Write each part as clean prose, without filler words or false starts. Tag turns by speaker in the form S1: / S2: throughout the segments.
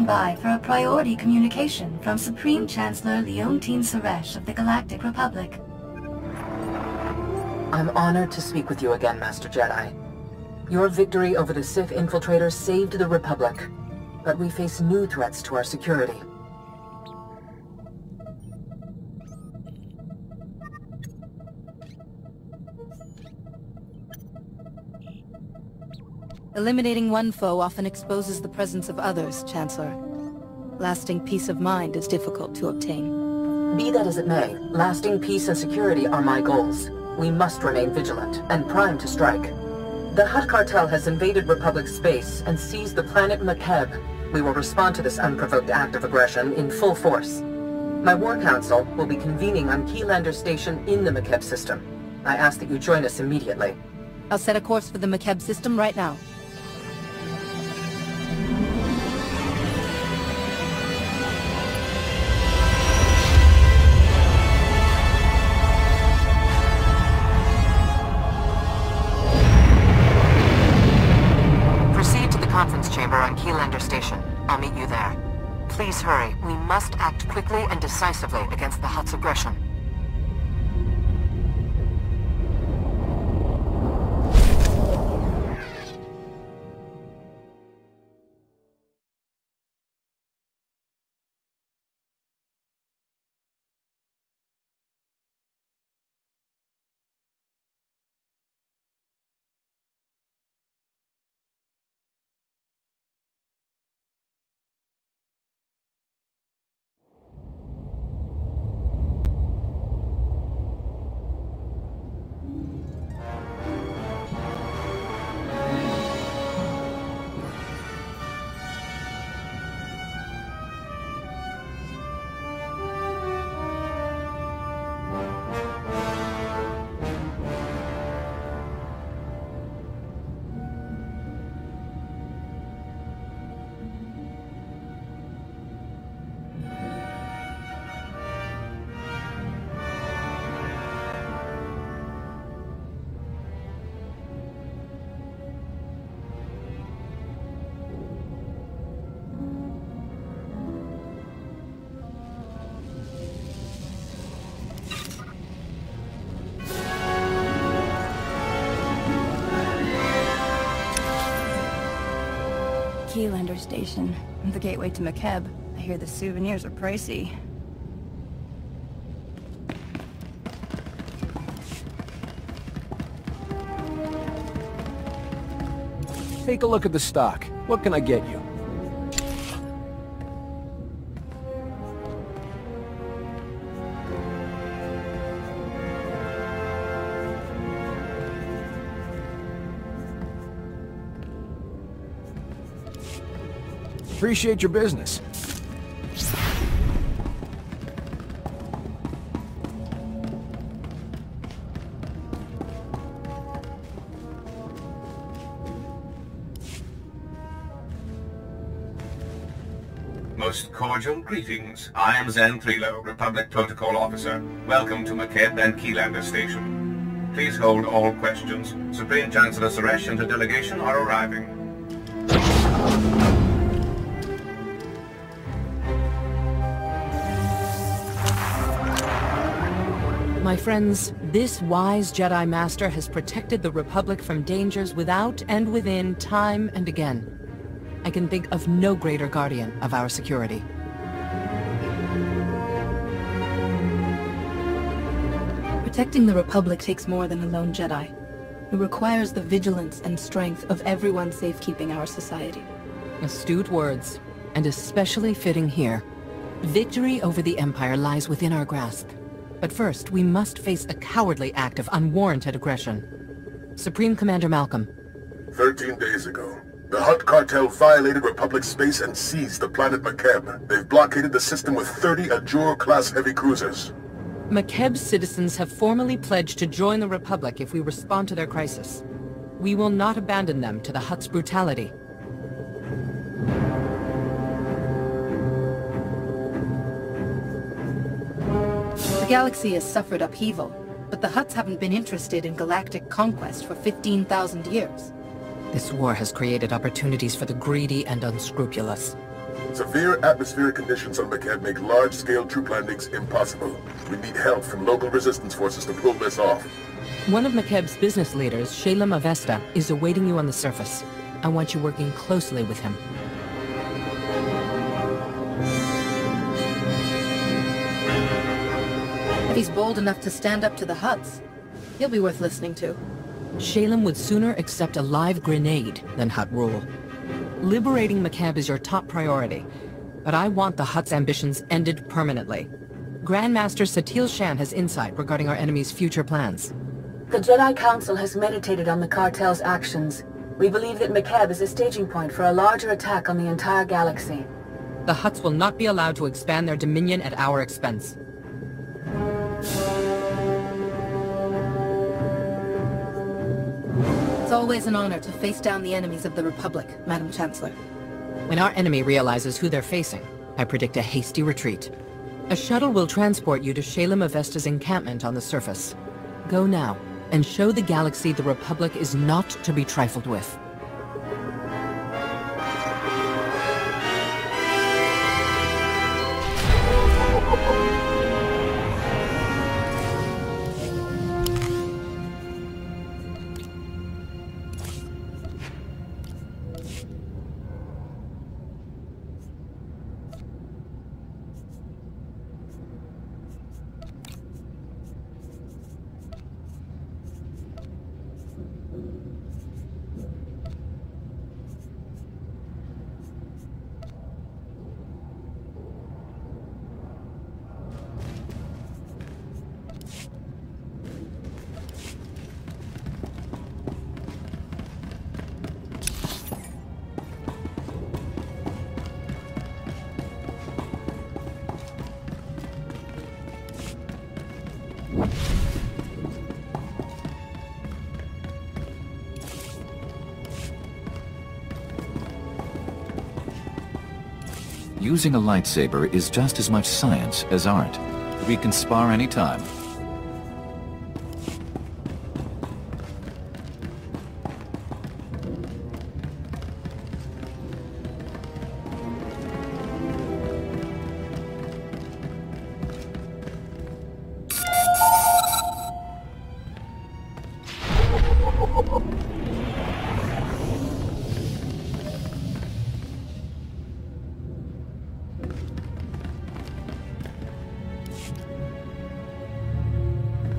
S1: by for a priority communication from Supreme Chancellor Leontine Suresh of the Galactic Republic.
S2: I'm honored to speak with you again, Master Jedi. Your victory over the Sith infiltrators saved the Republic, but we face new threats to our security.
S3: Eliminating one foe often exposes the presence of others, Chancellor. Lasting peace of mind is difficult to obtain.
S2: Be that as it may, lasting peace and security are my goals. We must remain vigilant and primed to strike. The Hutt cartel has invaded Republic space and seized the planet Makeb. We will respond to this unprovoked act of aggression in full force. My War Council will be convening on Keylander Station in the Makeb system. I ask that you join us immediately.
S3: I'll set a course for the Makeb system right now.
S2: Conference chamber on Keylander Station. I'll meet you there. Please hurry. We must act quickly and decisively against the Hutt's aggression.
S4: Keylander Station, the gateway to Makeb. I hear the souvenirs are pricey.
S5: Take a look at the stock. What can I get you? Appreciate your business.
S6: Most cordial greetings. I am Zen Trilo, Republic Protocol Officer. Welcome to Makeb and Keylander Station. Please hold all questions. Supreme Chancellor Suresh and her delegation are arriving.
S2: My friends, this wise Jedi Master has protected the Republic from dangers without and within time and again. I can think of no greater guardian of our security.
S3: Protecting the Republic takes more than a lone Jedi. It requires the vigilance and strength of everyone safekeeping our society.
S2: Astute words, and especially fitting here. Victory over the Empire lies within our grasp. But first, we must face a cowardly act of unwarranted aggression. Supreme Commander Malcolm.
S7: 13 days ago, the Hutt cartel violated Republic space and seized the planet Makeb. They've blockaded the system with 30 Ajur-class heavy cruisers.
S2: Makeb's citizens have formally pledged to join the Republic if we respond to their crisis. We will not abandon them to the Hutt's brutality.
S3: The galaxy has suffered upheaval, but the Hutts haven't been interested in galactic conquest for 15,000 years.
S2: This war has created opportunities for the greedy and unscrupulous.
S7: Severe atmospheric conditions on McKeb make large-scale troop landings impossible. We need help from local resistance forces to pull this off.
S2: One of McKeb's business leaders, Shayla Mavesta, is awaiting you on the surface. I want you working closely with him.
S3: If he's bold enough to stand up to the Hutts, he'll be worth listening to.
S2: Shalem would sooner accept a live grenade than Hutt rule. Liberating McKeb is your top priority, but I want the Hutt's ambitions ended permanently. Grandmaster Satil Shan has insight regarding our enemy's future plans.
S8: The Jedi Council has meditated on the cartel's actions. We believe that McKeb is a staging point for a larger attack on the entire galaxy.
S2: The Hutts will not be allowed to expand their dominion at our expense.
S3: It's always an honor to face down the enemies of the Republic, Madam Chancellor.
S2: When our enemy realizes who they're facing, I predict a hasty retreat. A shuttle will transport you to Shayla Mavesta's encampment on the surface. Go now, and show the galaxy the Republic is not to be trifled with.
S9: Using a lightsaber is just as much science as art. We can spar anytime.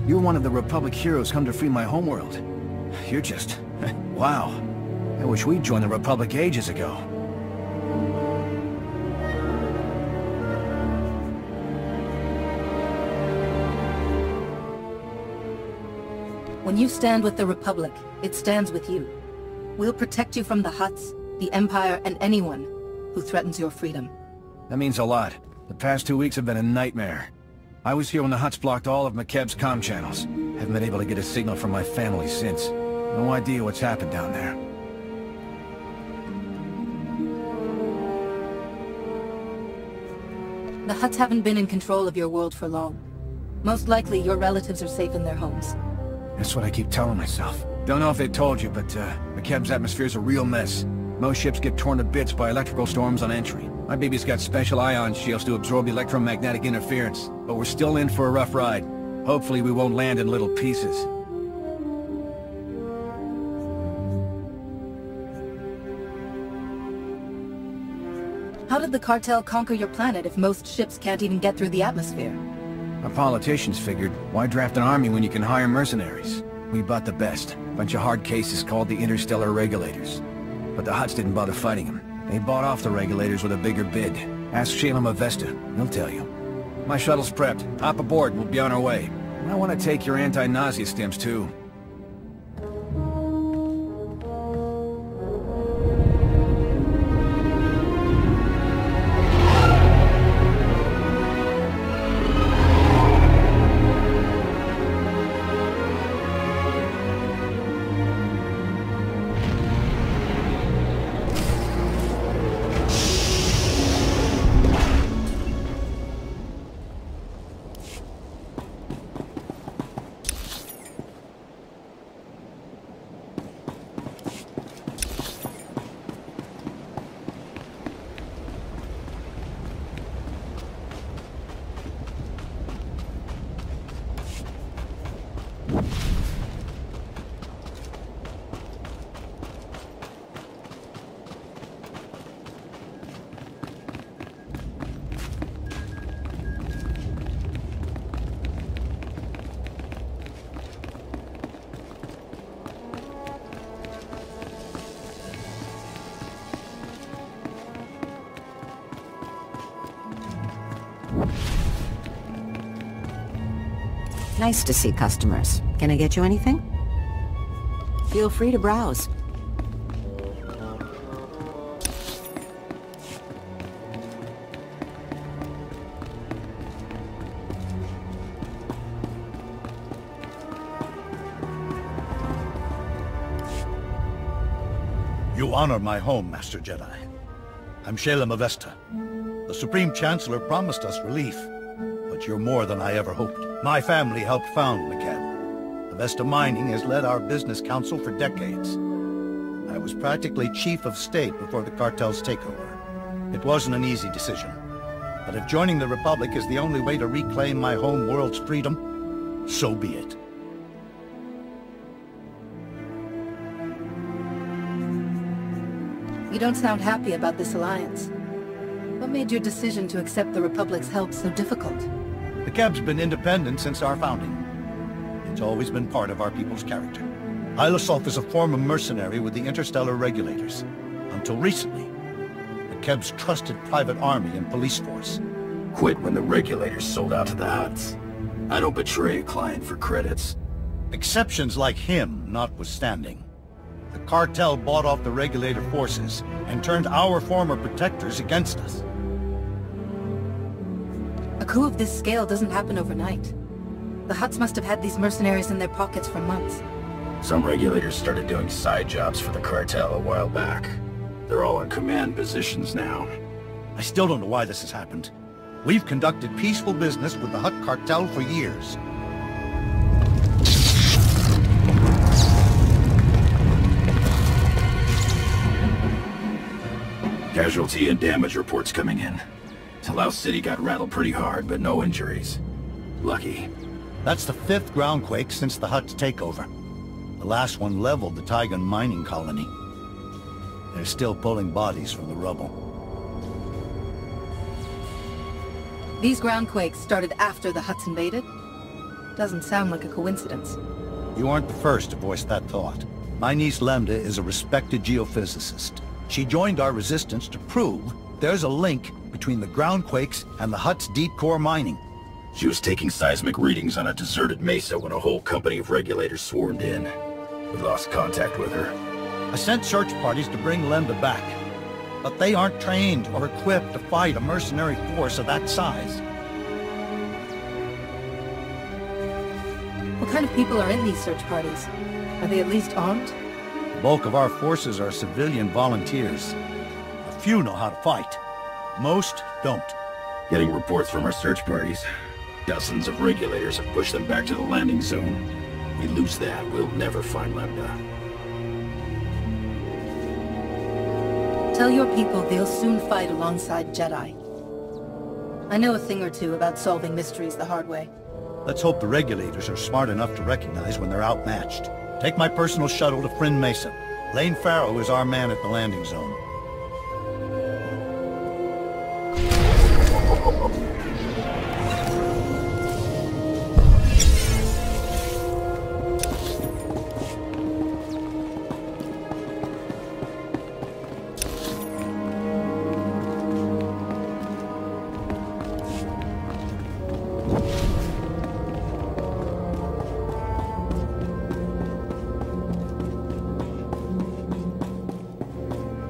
S5: You're one of the Republic heroes come to free my homeworld. You're just... wow. I wish we'd joined the Republic ages ago.
S3: When you stand with the Republic, it stands with you. We'll protect you from the Hutts, the Empire, and anyone who threatens your freedom.
S5: That means a lot. The past 2 weeks have been a nightmare. I was here when the Hutts blocked all of McKeb's comm channels. Haven't been able to get a signal from my family since. No idea what's happened down there.
S3: The Hutts haven't been in control of your world for long. Most likely, your relatives are safe in their homes.
S5: That's what I keep telling myself. Don't know if they told you, but McKeb's atmosphere's a real mess. Most ships get torn to bits by electrical storms on entry. My baby's got special ion shields to absorb electromagnetic interference, but we're still in for a rough ride. Hopefully we won't land in little pieces.
S3: How did the cartel conquer your planet if most ships can't even get through the atmosphere?
S5: Our politicians figured, why draft an army when you can hire mercenaries? We bought the best. Bunch of hard cases called the Interstellar Regulators. But the Hutts didn't bother fighting them. They bought off the Regulators with a bigger bid. Ask Shayla Mavesta, he'll tell you. My shuttle's prepped. Hop aboard, we'll be on our way. I want to take your anti-nausea stims too.
S10: Nice to see customers. Can I get you anything? Feel free to browse.
S11: You honor my home, Master Jedi. I'm Shalem Avesta. The Supreme Chancellor promised us relief, but you're more than I ever hoped. My family helped found McCann. Avesta Mining has led our business council for decades. I was practically chief of state before the cartel's takeover. It wasn't an easy decision. But if joining the Republic is the only way to reclaim my home world's freedom, so be it.
S3: You don't sound happy about this alliance. What made your decision to accept the Republic's help so difficult?
S11: The Cab's been independent since our founding. It's always been part of our people's character. Ilosolf is a former mercenary with the interstellar regulators. Until recently, the Cab's trusted private army and police force.
S12: Quit when the regulators sold out to the Huts. I don't betray a client for credits.
S11: Exceptions like him notwithstanding. The cartel bought off the regulator forces and turned our former protectors against us.
S3: A coup of this scale doesn't happen overnight. The Huts must have had these mercenaries in their pockets for months.
S12: Some regulators started doing side jobs for the cartel a while back. They're all in command positions now.
S11: I still don't know why this has happened. We've conducted peaceful business with the Hutt cartel for years.
S12: Casualty and damage reports coming in. Talau City got rattled pretty hard, but no injuries. Lucky.
S11: That's the 5th groundquake since the Hutt's takeover. The last one leveled the Taigun mining colony. They're still pulling bodies from the rubble.
S3: These groundquakes started after the Huts invaded? Doesn't sound like a coincidence.
S11: You aren't the first to voice that thought. My niece Lambda is a respected geophysicist. She joined our resistance to prove there's a link between the groundquakes and the Hutt's deep core mining.
S12: She was taking seismic readings on a deserted mesa when a whole company of regulators swarmed in. We lost contact with her.
S11: I sent search parties to bring Lambda back, but they aren't trained or equipped to fight a mercenary force of that size.
S3: What kind of people are in these search parties? Are they at least armed?
S11: The bulk of our forces are civilian volunteers. A few know how to fight. Most don't.
S12: Getting reports from our search parties. Dozens of regulators have pushed them back to the landing zone. We lose that, we'll never find Lambda.
S3: Tell your people they'll soon fight alongside Jedi. I know a thing or two about solving mysteries the hard way.
S11: Let's hope the regulators are smart enough to recognize when they're outmatched. Take my personal shuttle to Friend Mesa. Lane Farrow is our man at the landing zone.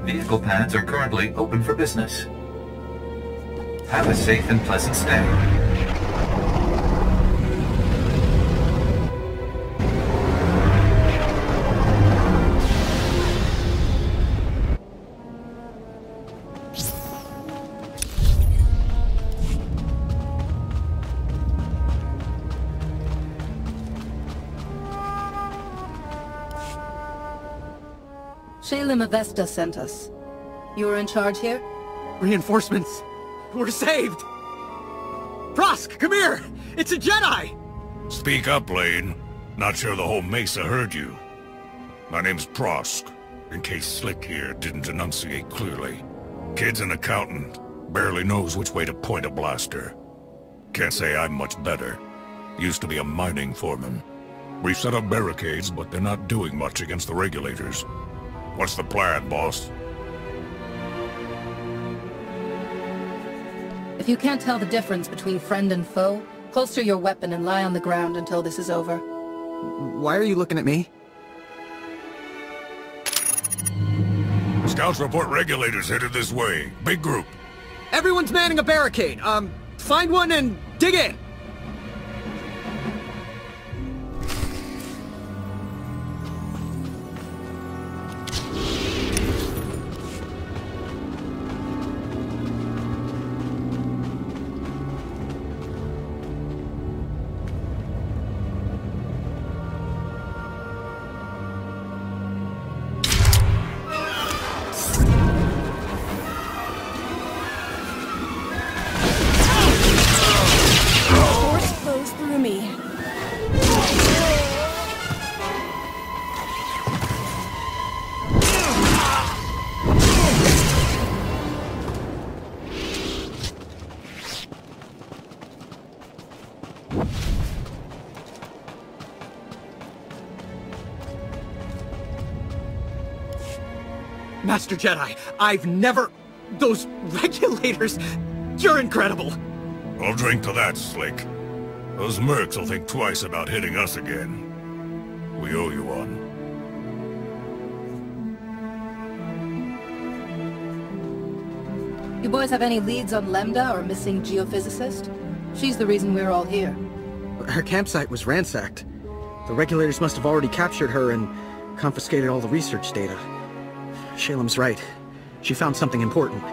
S9: Vehicle pads are currently open for business. Have a safe and pleasant stay.
S3: Shalem Avesta sent us. You were in charge here?
S13: Reinforcements! We're saved! Prosk, come here! It's a Jedi!
S14: Speak up, Lane. Not sure the whole Mesa heard you. My name's Prosk, in case Slick here didn't enunciate clearly. Kid's an accountant, barely knows which way to point a blaster. Can't say I'm much better. Used to be a mining foreman. We've set up barricades, but they're not doing much against the regulators. What's the plan, boss?
S3: If you can't tell the difference between friend and foe, holster your weapon and lie on the ground until this is over.
S13: Why are you looking at me?
S14: Scouts report regulators headed this way. Big group.
S13: Everyone's manning a barricade. Find one and dig in! Master Jedi, I've never... Those regulators... You're incredible!
S14: I'll drink to that, Slick. Those mercs will think twice about hitting us again. We owe you one.
S3: You boys have any leads on Lambda or missing geophysicist? She's the reason we're all here.
S13: Her campsite was ransacked. The regulators must have already captured her and confiscated all the research data. Shalem's right. She found something important.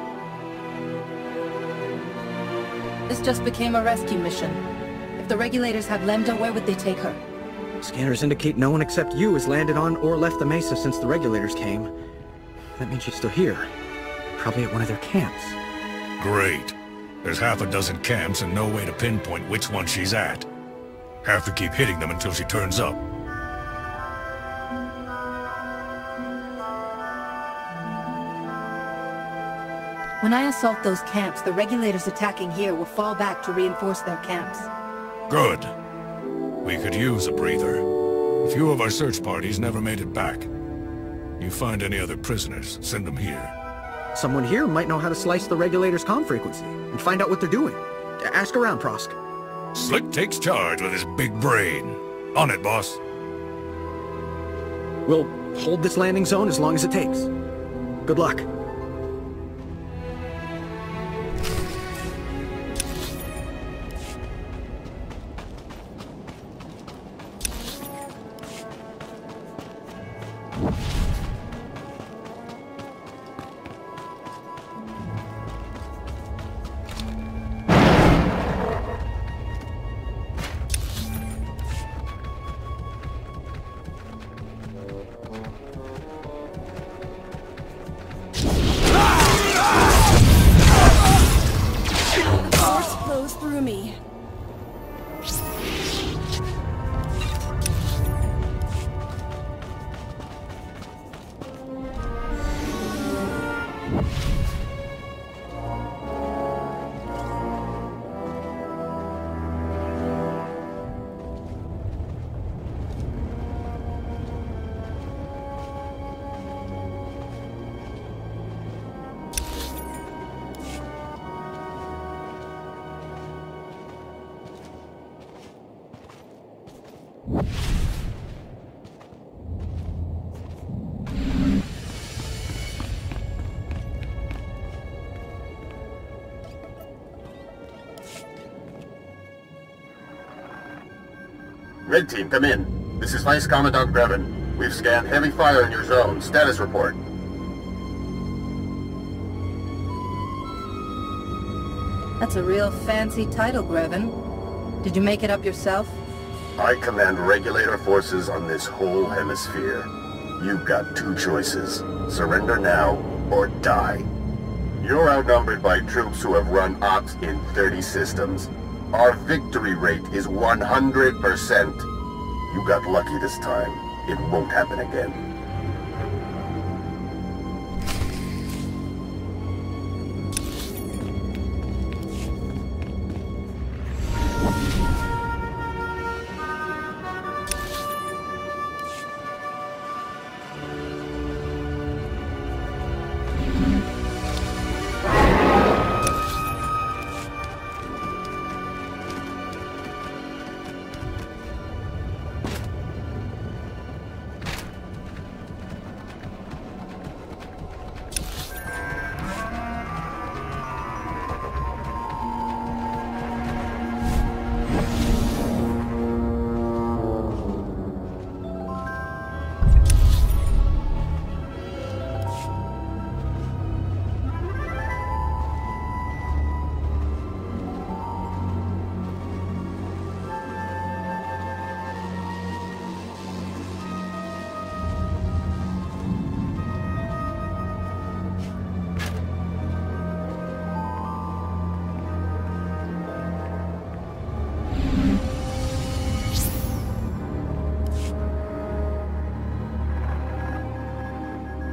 S3: This just became a rescue mission. If the regulators had Lambda, where would they take her?
S13: Scanners indicate no one except you has landed on or left the Mesa since the regulators came. That means she's still here. Probably at one of their camps.
S14: Great. There's half a dozen camps and no way to pinpoint which one she's at. Have to keep hitting them until she turns up.
S3: When I assault those camps, the regulators attacking here will fall back to reinforce their camps.
S14: Good. We could use a breather. A few of our search parties never made it back. You find any other prisoners, send them here.
S13: Someone here might know how to slice the regulators' comm frequency and find out what they're doing. Ask around, Prosk.
S14: Slick takes charge with his big brain. On it, boss.
S13: We'll hold this landing zone as long as it takes. Good luck.
S7: Red Team, come in. This is Vice Commandant Grevin. We've scanned heavy fire in your zone. Status report.
S3: That's a real fancy title, Grevin. Did you make it up yourself?
S7: I command regulator forces on this whole hemisphere. You've got two choices. Surrender now, or die. You're outnumbered by troops who have run ops in 30 systems. Our victory rate is 100%. You got lucky this time. It won't happen again.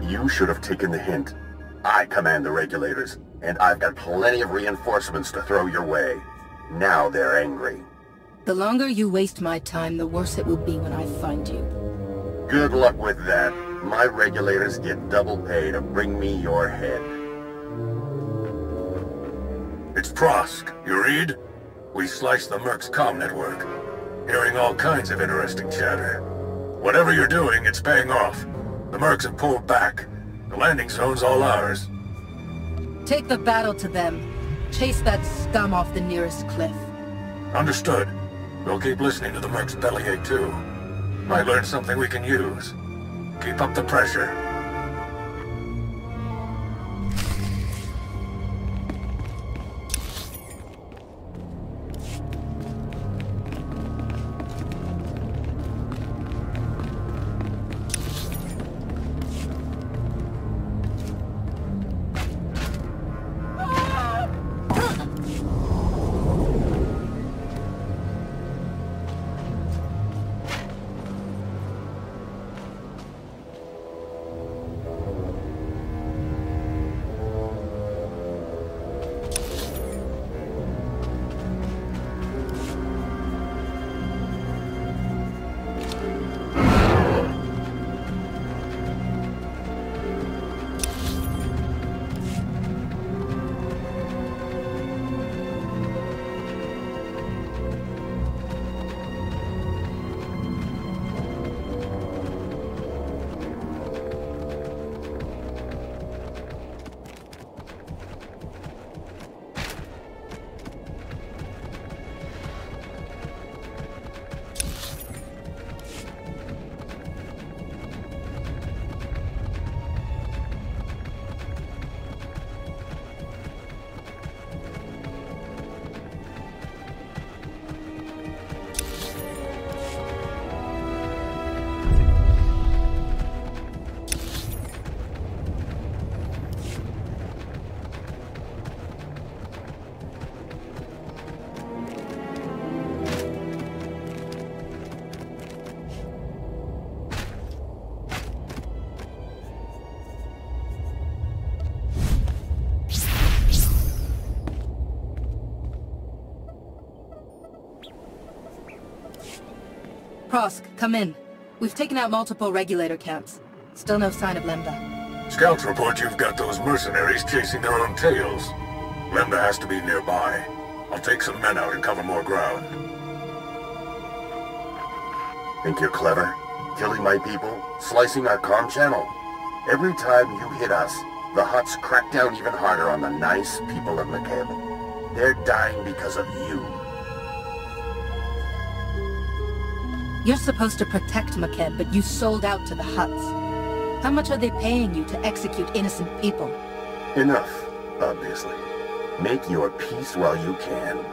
S7: You should have taken the hint. I command the regulators, and I've got plenty of reinforcements to throw your way. Now they're angry.
S3: The longer you waste my time, the worse it will be when I find you.
S7: Good luck with that. My regulators get double pay to bring me your head.
S14: It's Prosk. You read? We sliced the Merc's comm network. Hearing all kinds of interesting chatter. Whatever you're doing, it's paying off. The Mercs have pulled back. The landing zone's all ours.
S3: Take the battle to them. Chase that scum off the nearest cliff.
S14: Understood. We'll keep listening to the Merc's bellyache too. Might learn something we can use. Keep up the pressure.
S3: Prosk, come in. We've taken out multiple regulator camps. Still no sign of Lambda.
S14: Scouts report you've got those mercenaries chasing their own tails. Lambda has to be nearby. I'll take some men out and cover more ground.
S7: Think you're clever? Killing my people? Slicing our comm channel? Every time you hit us, the Hutts crack down even harder on the nice people of McKeb. They're dying because of you.
S3: You're supposed to protect McKeb, but you sold out to the Hutts. How much are they paying you to execute innocent people?
S7: Enough, obviously. Make your peace while you can.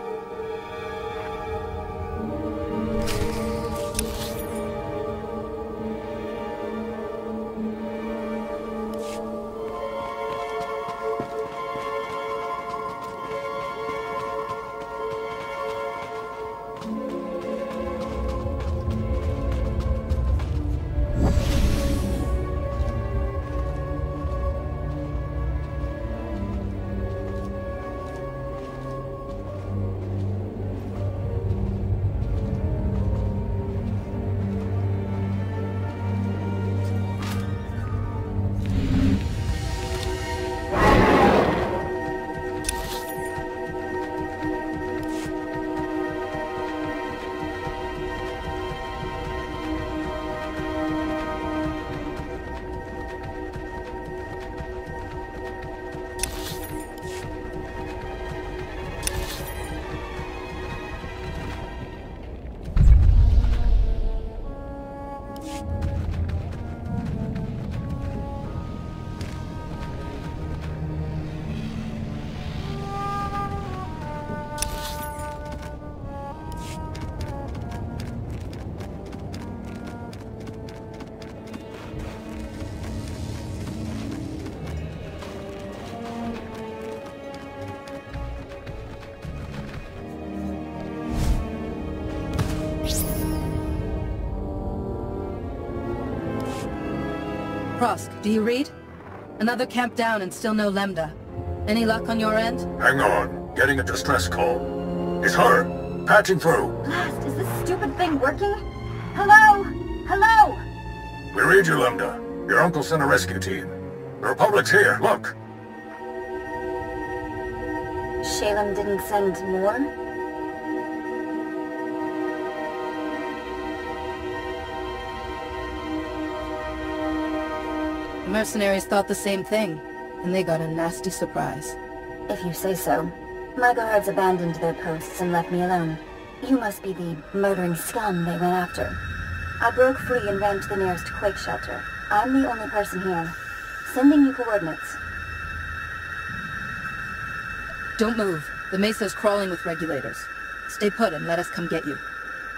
S3: Prosk, do you read? Another camp down and still no Lambda. Any luck on your end?
S7: Hang on. Getting a distress call. It's her! Patching through.
S15: Blast, is this stupid thing working? Hello? Hello?
S7: We read you, Lambda. Your uncle sent a rescue team. The Republic's here, look!
S15: Shalem didn't send more?
S3: The mercenaries thought the same thing, and they got a nasty surprise.
S15: If you say so. My guards abandoned their posts and left me alone. You must be the murdering scum they went after. I broke free and ran to the nearest quake shelter. I'm the only person here. Sending you coordinates.
S3: Don't move. The Mesa's crawling with regulators. Stay put and let us come get you.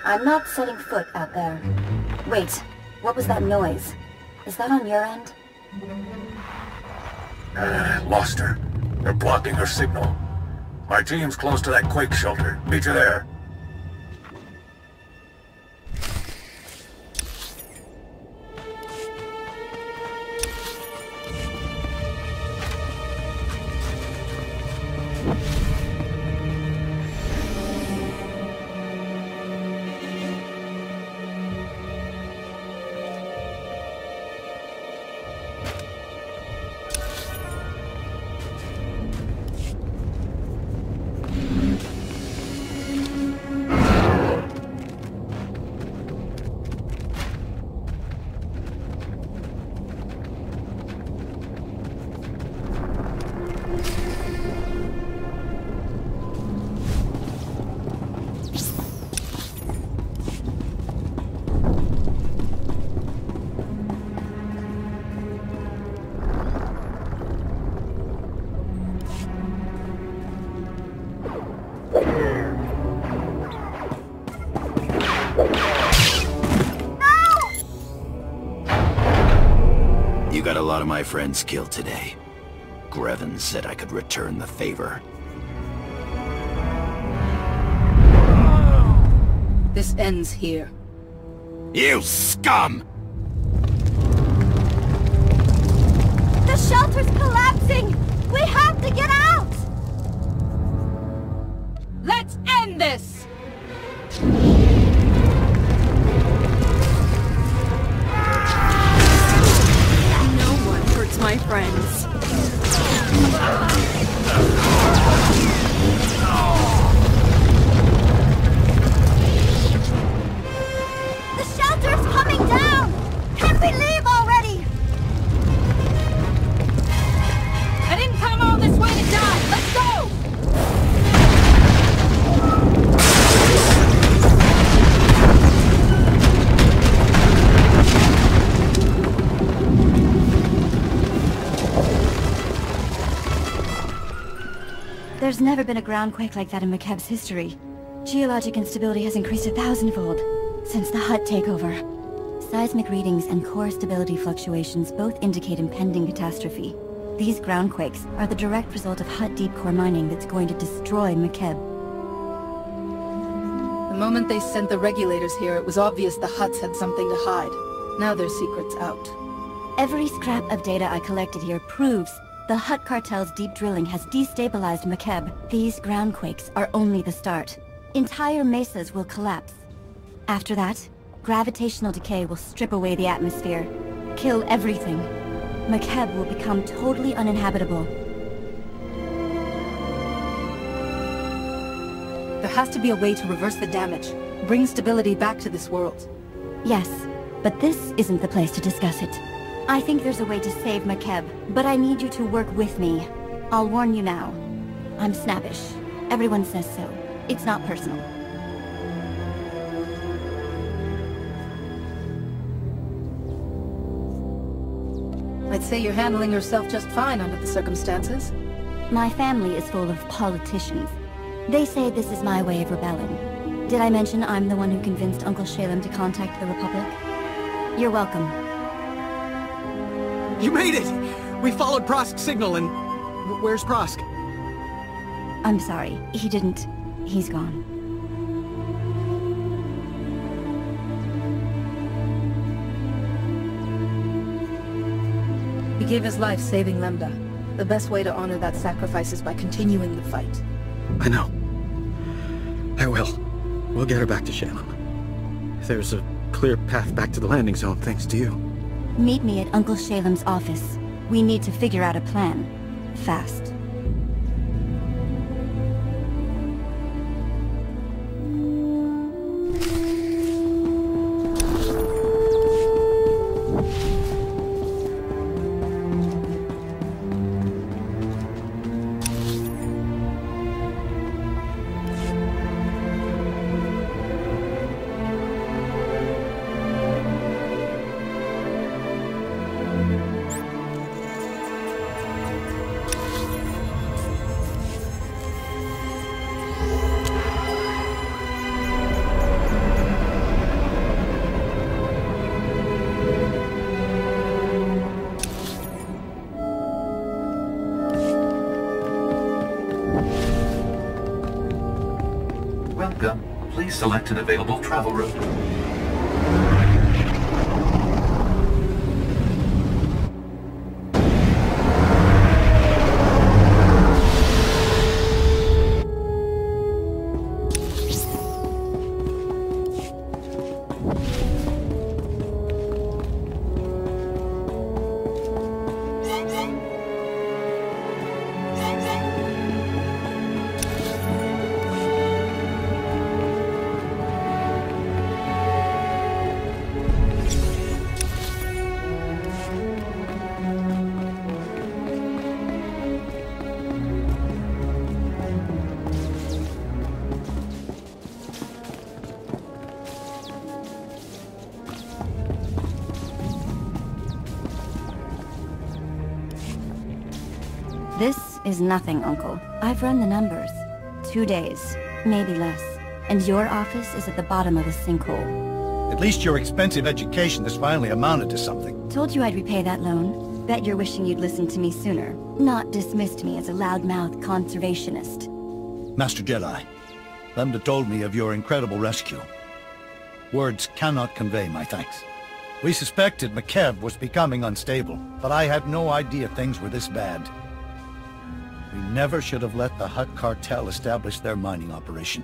S15: I'm not setting foot out there. Wait, what was that noise? Is that on your end?
S7: Lost her. They're blocking her signal. My team's close to that quake shelter. Meet you there.
S12: You got a lot of my friends killed today. Grevin said I could return the favor.
S3: This ends here.
S12: You scum!
S15: The shelter's collapsing! We have to get out!
S3: Let's end this!
S4: No one hurts my friends.
S15: The shelter's coming down! Can we leave already?
S3: I didn't come all this way to die! Let's go!
S15: There's never been a groundquake like that in McKeb's history. Geologic instability has increased 1,000-fold since the Hutt takeover. Seismic readings and core stability fluctuations both indicate impending catastrophe. These groundquakes are the direct result of Hutt deep core mining that's going to destroy McKeb.
S3: The moment they sent the regulators here, it was obvious the Hutts had something to hide. Now their secret's out.
S15: Every scrap of data I collected here proves the Hutt cartel's deep drilling has destabilized McKeb. These groundquakes are only the start. Entire mesas will collapse. After that, gravitational decay will strip away the atmosphere, kill everything. McKeb will become totally uninhabitable.
S3: There has to be a way to reverse the damage, bring stability back to this world.
S15: Yes, but this isn't the place to discuss it. I think there's a way to save McKeb, but I need you to work with me. I'll warn you now. I'm snappish. Everyone says so. It's not personal.
S3: I'd say you're handling yourself just fine under the circumstances.
S15: My family is full of politicians. They say this is my way of rebelling. Did I mention I'm the one who convinced Uncle Shalem to contact the Republic? You're welcome.
S13: You made it! We followed Prosk's signal and... Where's Prosk?
S15: I'm sorry. He didn't. He's gone.
S3: He gave his life saving Lambda. The best way to honor that sacrifice is by continuing the fight.
S13: I know. I will. We'll get her back to Shalem. There's a clear path back to the landing zone, thanks to you.
S15: Meet me at Uncle Shalem's office. We need to figure out a plan. Fast.
S9: Welcome. Please select an available travel route.
S15: This is nothing, Uncle. I've run the numbers. 2 days, maybe less. And your office is at the bottom of a sinkhole.
S11: At least your expensive education has finally amounted to something.
S15: Told you I'd repay that loan. Bet you're wishing you'd listened to me sooner. Not dismissed me as a loudmouth conservationist.
S11: Master Jedi, Lambda told me of your incredible rescue. Words cannot convey my thanks. We suspected McKeb was becoming unstable, but I had no idea things were this bad. We never should have let the Hutt cartel establish their mining operation.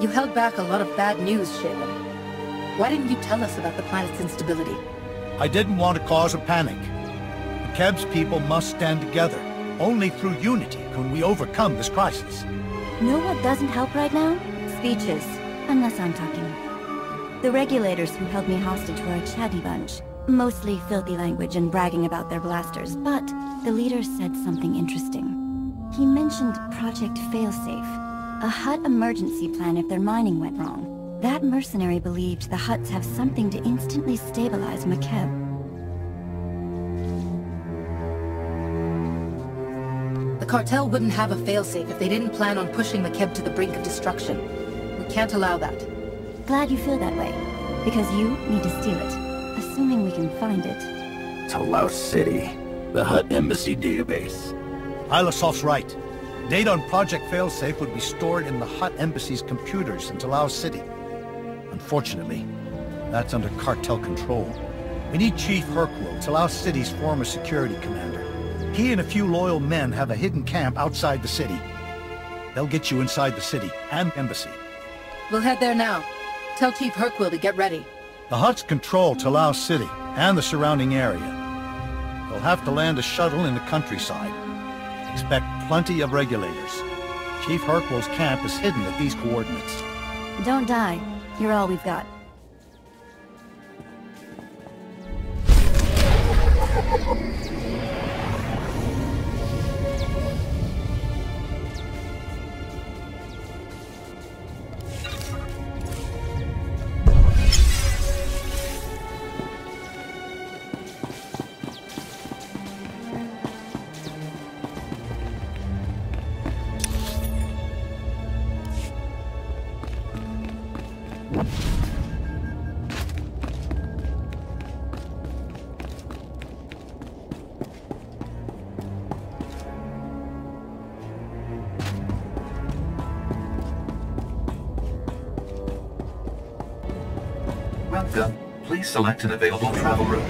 S3: You held back a lot of bad news, Shalem. Why didn't you tell us about the planet's instability?
S11: I didn't want to cause a panic. McKeb's people must stand together. Only through unity can we overcome this crisis.
S15: Know what doesn't help right now? Speeches. Unless I'm talking. The regulators who held me hostage were a chatty bunch. Mostly filthy language and bragging about their blasters, but the leader said something interesting. He mentioned Project Failsafe, a Hutt emergency plan if their mining went wrong. That mercenary believed the Hutts have something to instantly stabilize McKeb.
S3: The cartel wouldn't have a failsafe if they didn't plan on pushing McKeb to the brink of destruction. We can't allow that.
S15: Glad you feel that way, because you need to steal it. Assuming we can find it.
S12: Talau City, the Hutt Embassy database.
S11: Ilasof's right. Data on Project Failsafe would be stored in the Hutt Embassy's computers in Talau City. Unfortunately, that's under cartel control. We need Chief Hercule, Talau City's former security commander. He and a few loyal men have a hidden camp outside the city. They'll get you inside the city and embassy.
S3: We'll head there now. Tell Chief Hercule to get ready.
S11: The Hutts control Talau City and the surrounding area. They'll have to land a shuttle in the countryside. Expect plenty of regulators. Chief Hercule's camp is hidden at these coordinates.
S15: Don't die. You're all we've got.
S6: Please select an available travel route.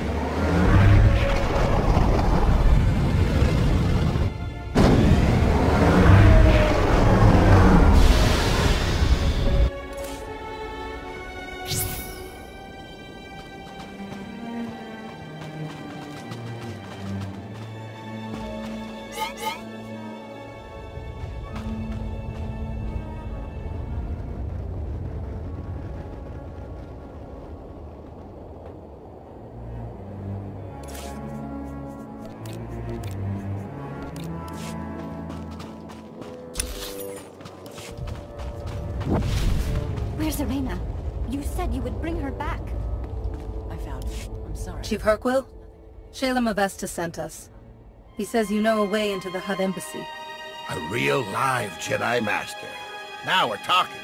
S15: Where's Irena? You said you would bring her back.
S3: I found her. I'm sorry. Chief Hercule? Shalem Avesta sent us. He says you know a way into the Hutt embassy.
S16: A real live Jedi Master. Now we're talking.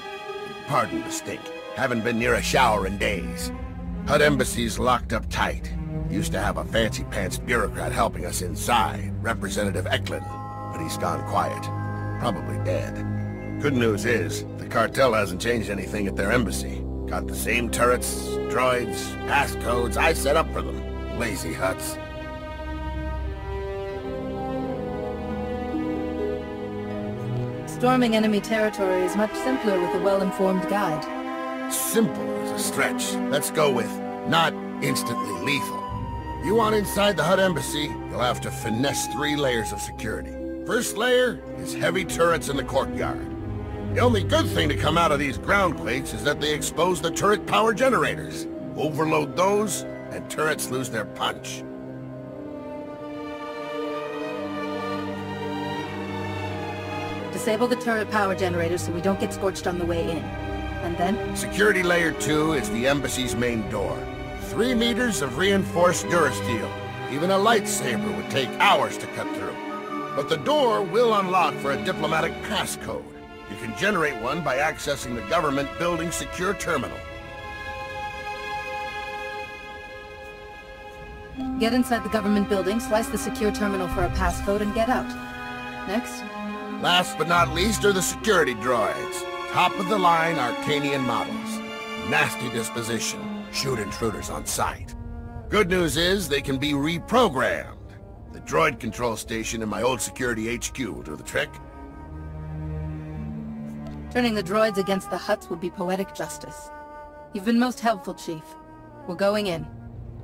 S16: Pardon the stink. Haven't been near a shower in days. Hutt embassy's locked up tight. Used to have a fancy-pants bureaucrat helping us inside, Representative Eklund, but he's gone quiet. Probably dead. Good news is, the cartel hasn't changed anything at their embassy. Got the same turrets, droids, passcodes I set up for them. Lazy Hutts.
S3: Storming enemy territory is much simpler with a well-informed guide.
S16: Simple is a stretch. Let's go with not instantly lethal. You want inside the Hutt embassy, you'll have to finesse 3 layers of security. First layer is heavy turrets in the courtyard. The only good thing to come out of these groundquakes is that they expose the turret power generators. Overload those, and turrets lose their punch.
S3: Disable the turret power generators so we don't get scorched on the way in. And then?
S16: Security layer 2 is the embassy's main door. 3 meters of reinforced durasteel. Even a lightsaber would take hours to cut through. But the door will unlock for a diplomatic passcode. You can generate one by accessing the government building secure terminal.
S3: Get inside the government building, slice the secure terminal for a passcode, and get out. Next?
S16: Last but not least are the security droids. Top-of-the-line Arcanian models. Nasty disposition. Shoot intruders on sight. Good news is they can be reprogrammed. The droid control station in my old security HQ will do the trick.
S3: Turning the droids against the Hutts would be poetic justice. You've been most helpful, Chief. We're going in.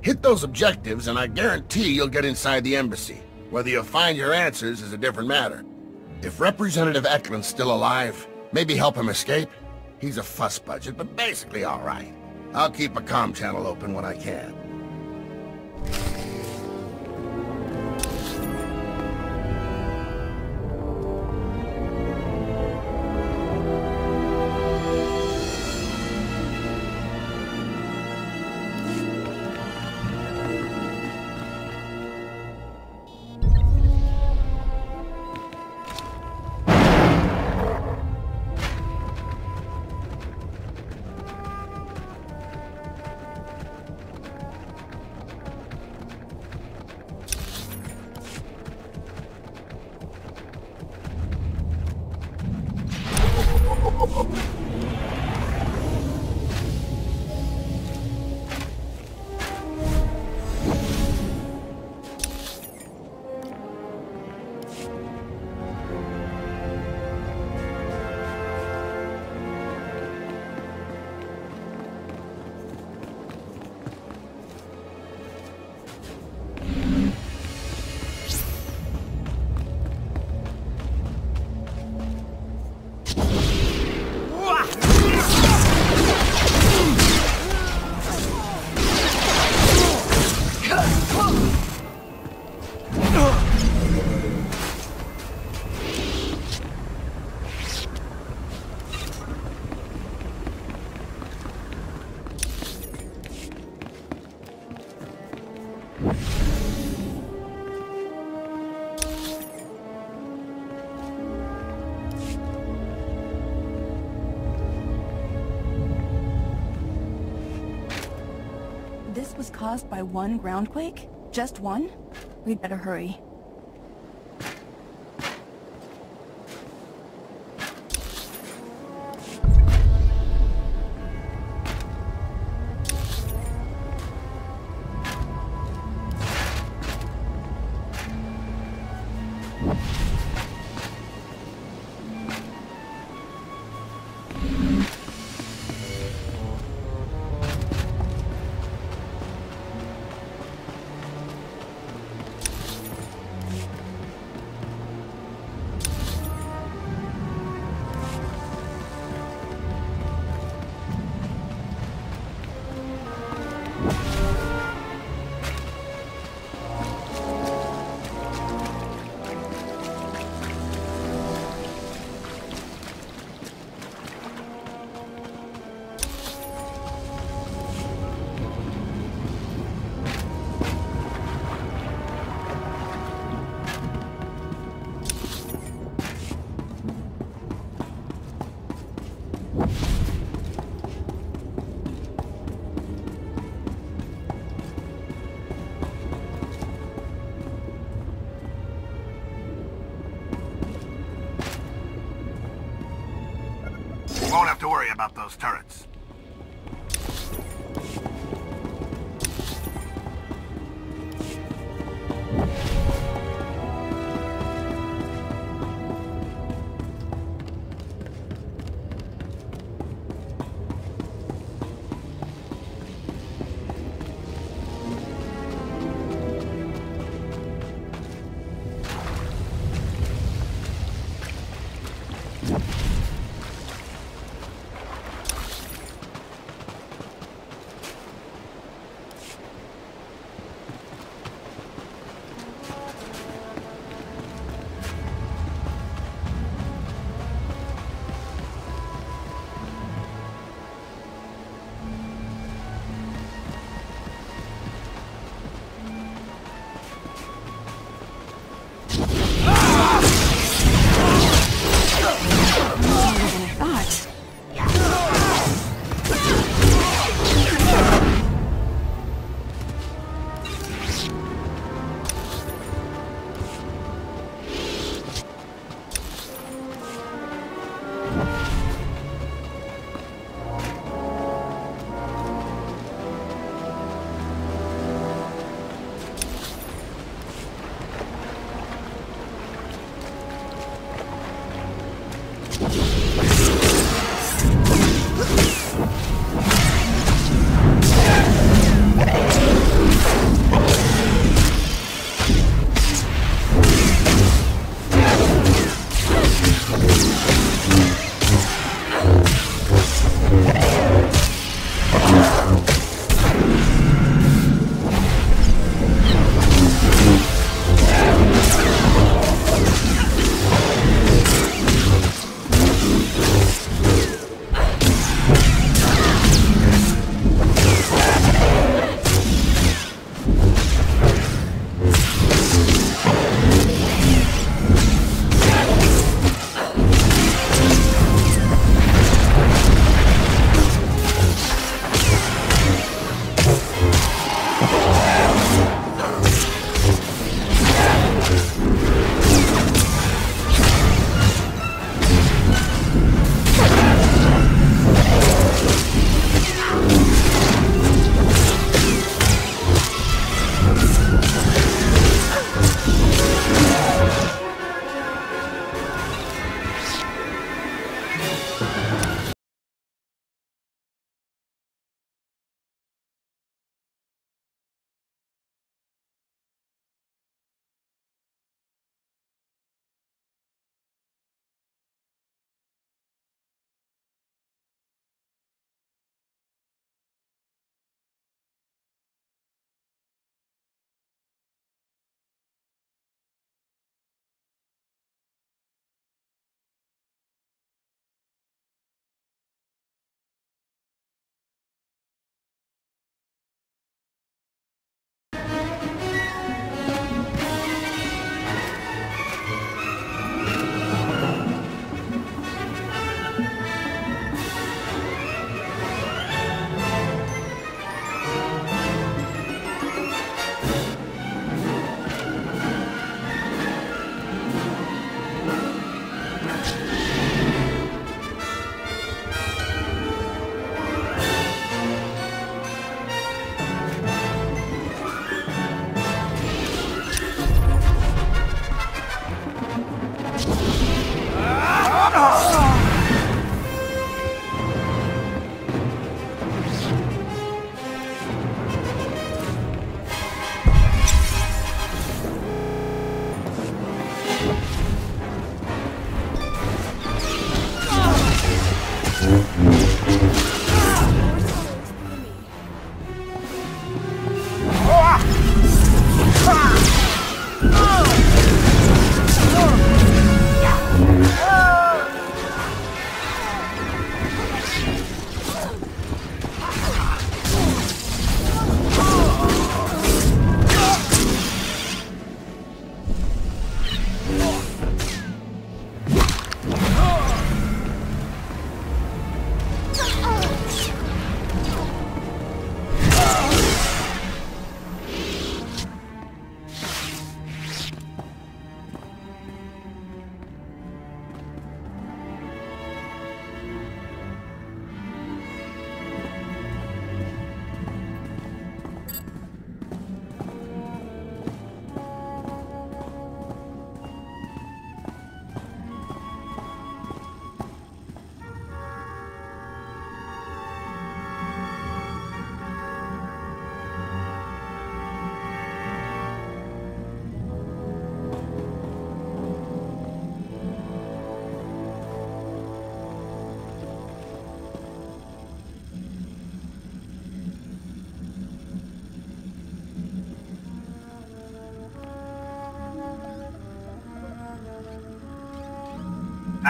S16: Hit those objectives and I guarantee you'll get inside the embassy. Whether you'll find your answers is a different matter. If Representative Eklund's still alive, maybe help him escape. He's a fuss budget, but basically all right. I'll keep a comm channel open when I can.
S4: This was caused by one groundquake? Just one? We'd better hurry.
S16: Won't have to worry about those turrets.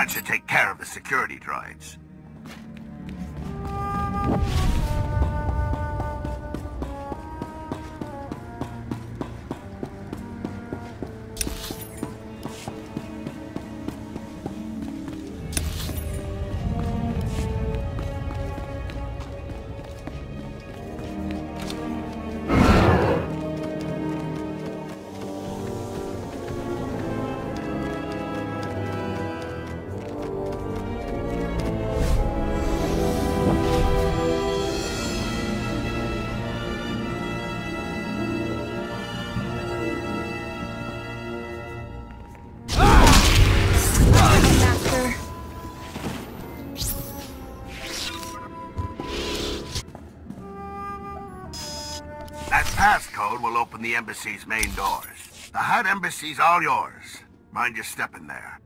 S16: That should take care of the security droids. That passcode will open the embassy's main doors. The Hutt embassy's all yours. Mind you step in there.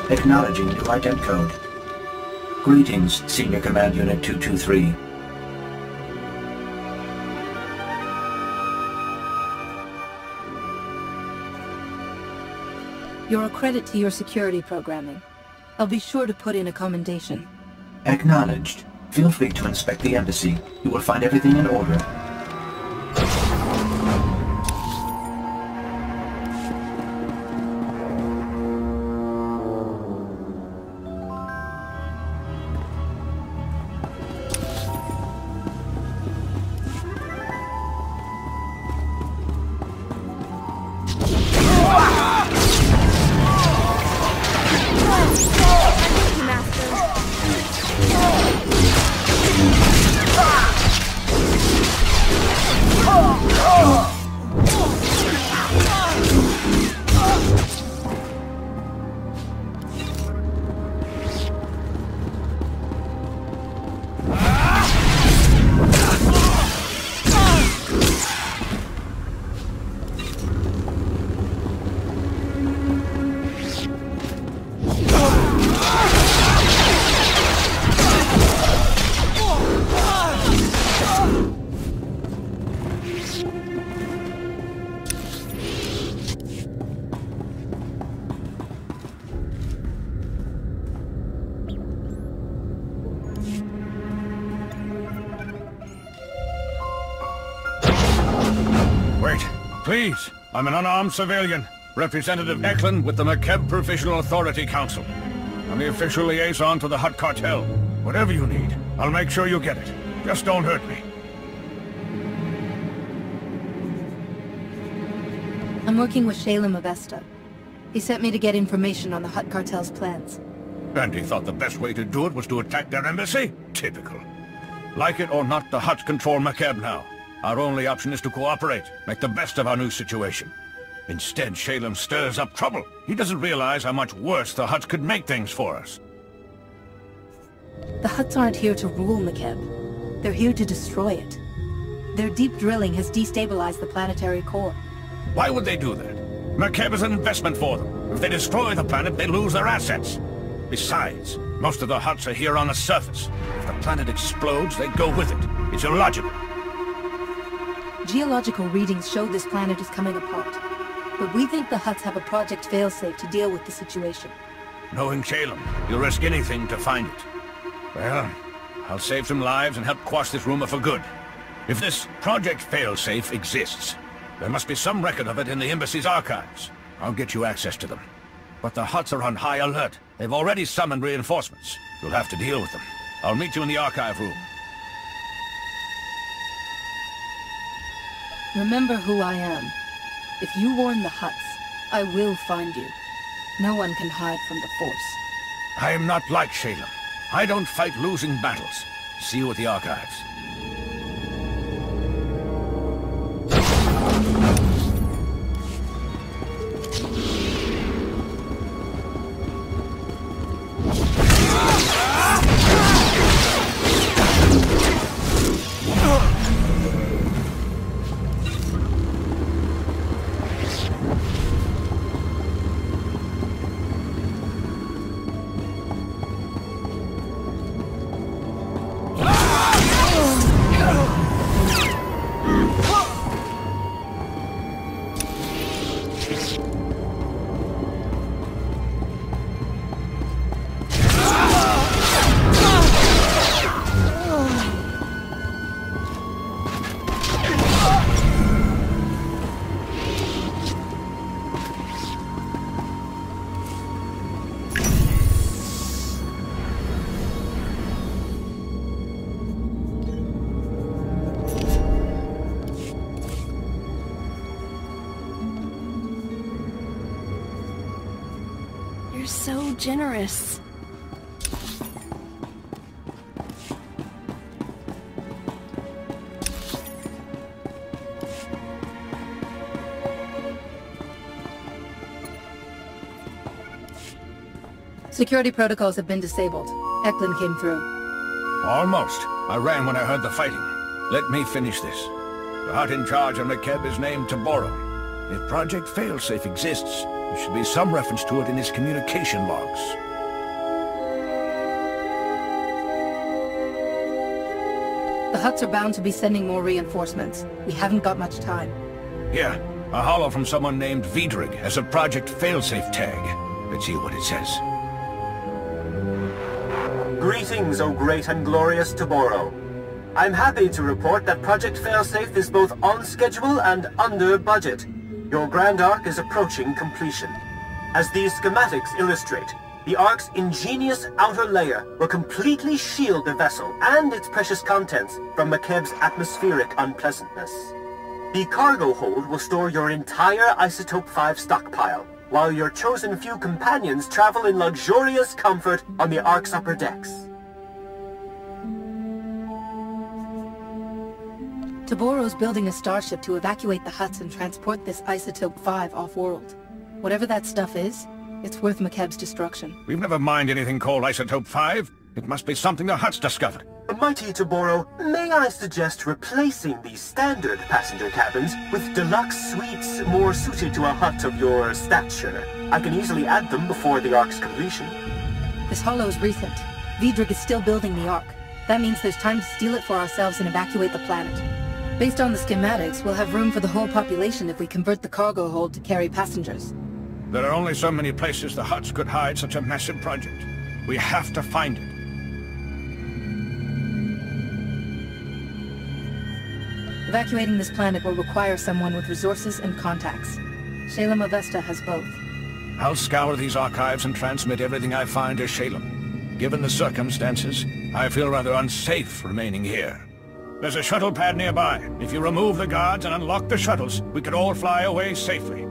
S17: Acknowledging new ident code. Greetings, Senior Command Unit 223.
S3: You're a credit to your security programming. I'll be sure to put in a commendation.
S17: Acknowledged. Feel free to inspect the embassy. You will find everything in order.
S5: Please, I'm an unarmed civilian, Representative Eklund with the McKeb Provisional Authority Council. I'm the official liaison to the Hutt cartel. Whatever you need, I'll make sure you get it. Just don't hurt me.
S3: I'm working with Shalem Avesta. He sent me to get information on the Hutt cartel's plans.
S5: And he thought the best way to do it was to attack their embassy? Typical. Like it or not, the Hutt control McKeb now. Our only option is to cooperate, make the best of our new situation. Instead, Shalem stirs up trouble. He doesn't realize how much worse the Hutts could make things for us.
S3: The Hutts aren't here to rule Makeb. They're here to destroy it. Their deep drilling has destabilized the planetary core.
S5: Why would they do that? Makeb is an investment for them. If they destroy the planet, they lose their assets. Besides, most of the Hutts are here on the surface. If the planet explodes, they go with it. It's illogical.
S3: Geological readings show this planet is coming apart. But we think the Hutts have a Project Failsafe to deal with the situation.
S5: Knowing Shalem, you'll risk anything to find it. Well, I'll save some lives and help quash this rumor for good. If this Project Failsafe exists, there must be some record of it in the Embassy's archives. I'll get you access to them. But the Hutts are on high alert. They've already summoned reinforcements. You'll have to deal with them. I'll meet you in the archive room.
S3: Remember who I am. If you warn the Hutts, I will find you. No one can hide from the Force.
S5: I am not like Shalem. I don't fight losing battles. See you at the archives.
S4: You're so generous.
S3: Security protocols have been disabled. Eklund came through.
S5: Almost. I ran when I heard the fighting. Let me finish this. The Hutt in charge of Makeb is named Taboro. If Project Failsafe exists, there should be some reference to it in his communication logs.
S3: The Hutts are bound to be sending more reinforcements. We haven't got much time.
S5: Here, a holo from someone named Vidrig has a Project Failsafe tag. Let's see what it says.
S18: Greetings, O great and glorious Taboro. I'm happy to report that Project Failsafe is both on schedule and under budget. Your Grand Arc is approaching completion. As these schematics illustrate, the Ark's ingenious outer layer will completely shield the vessel and its precious contents from Makeb's atmospheric unpleasantness. The cargo hold will store your entire Isotope 5 stockpile, while your chosen few companions travel in luxurious comfort on the Ark's upper decks.
S3: Taboro's building a starship to evacuate the Hutts and transport this Isotope 5 off-world. Whatever that stuff is, it's worth Makeb's destruction.
S5: We've never mined anything called Isotope 5. It must be something the Hutts discovered.
S18: Mighty Taboro, may I suggest replacing the standard passenger cabins with deluxe suites more suited to a Hutt of your stature? I can easily add them before the Ark's completion.
S3: This holo's recent. Vidrig is still building the Ark. That means there's time to steal it for ourselves and evacuate the planet. Based on the schematics, we'll have room for the whole population if we convert the cargo hold to carry passengers.
S5: There are only so many places the Hutts could hide such a massive project. We have to find it.
S3: Evacuating this planet will require someone with resources and contacts. Shalem Avesta has both.
S5: I'll scour these archives and transmit everything I find to Shalem. Given the circumstances, I feel rather unsafe remaining here. There's a shuttle pad nearby. If you remove the guards and unlock the shuttles, we could all fly away safely.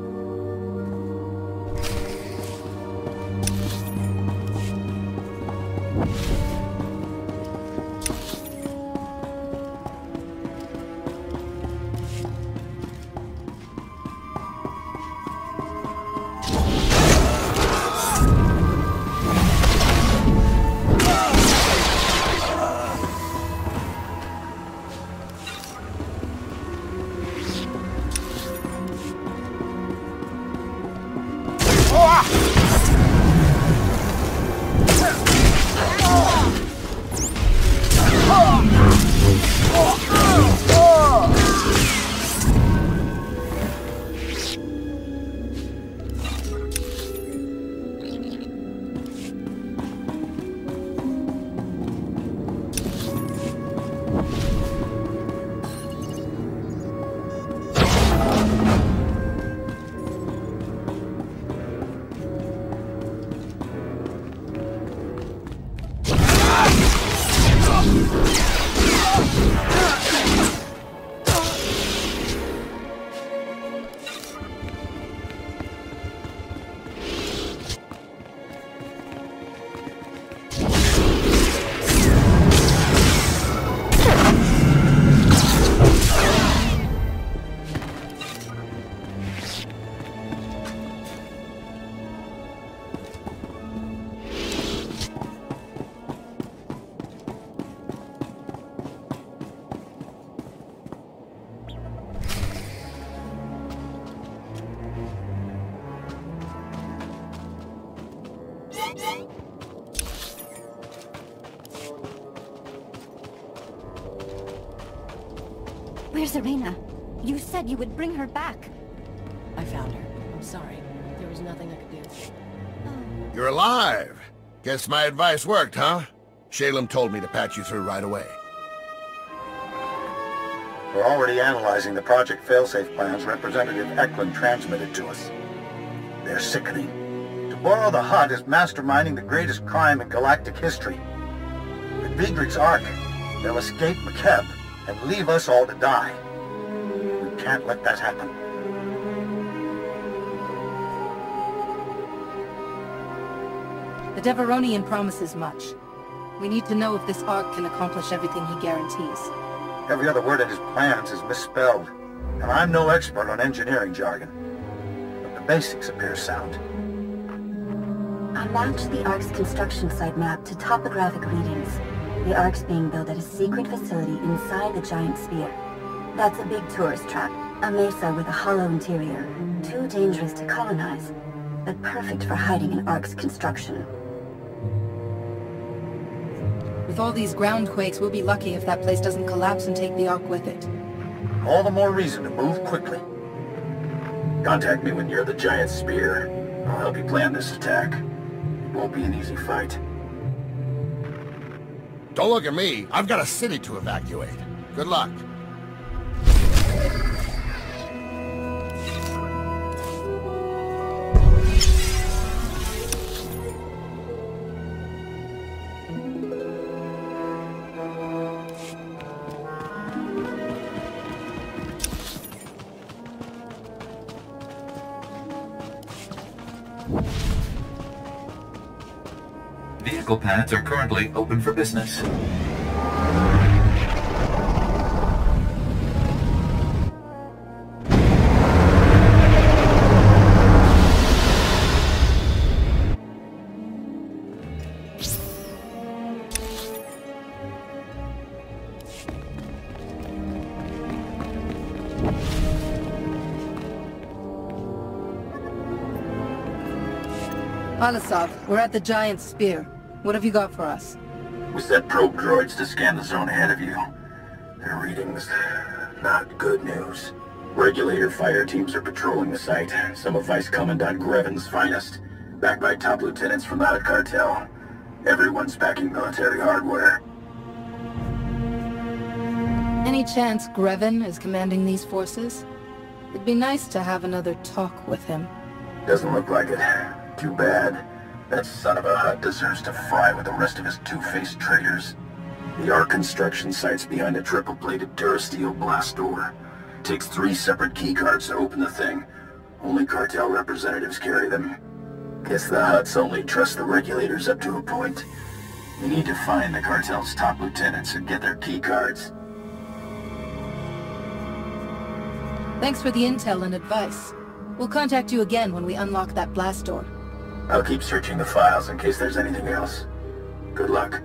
S15: Where's Irena? You said you would bring her back.
S19: I found her. I'm sorry. There was nothing I could do.
S16: You're alive! Guess my advice worked, huh? Shalem told me to patch you through right away.
S20: We're already analyzing the project failsafe plans Representative Eklund transmitted to us. They're sickening. To borrow the HUD is masterminding the greatest crime in galactic history. With Vidrig's Ark, they'll escape McKeb and leave us all to die. We can't let that happen.
S3: The Deveronian promises much. We need to know if this Ark can accomplish everything he guarantees.
S20: Every other word in his plans is misspelled, and I'm no expert on engineering jargon. But the basics appear sound.
S15: I matched the Ark's construction site map to topographic readings. The Ark's being built at a secret facility inside the giant sphere. That's a big tourist trap, a mesa with a hollow interior. Too dangerous to colonize, but perfect for hiding an Ark's construction.
S3: With all these groundquakes, we'll be lucky if that place doesn't collapse and take the Ark with it.
S20: All the more reason to move quickly.
S12: Contact me when you're at the giant spear. I'll help you plan this attack. It won't be an easy fight.
S16: Don't look at me. I've got a city to evacuate. Good luck.
S9: Vehicle paths are currently open for business.
S3: Alasov, we're at the giant spear. What have you got for us?
S12: We set probe droids to scan the zone ahead of you. Their readings, not good news. Regulator fire teams are patrolling the site, some of Vice Commandant Greven's finest, backed by top lieutenants from the Hut Cartel. Everyone's packing military hardware.
S3: Any chance Greven is commanding these forces? It'd be nice to have another talk with him.
S12: Doesn't look like it. Too bad. That son of a Hut deserves to fry with the rest of his two-faced traitors. The Ark construction site's behind a triple-bladed Durasteel blast door. Takes 3 separate keycards to open the thing. Only cartel representatives carry them. Guess the Huts only trust the regulators up to a point. We need to find the cartel's top lieutenants and get their keycards.
S3: Thanks for the intel and advice. We'll contact you again when we unlock that blast door.
S12: I'll keep searching the files in case there's anything else. Good luck.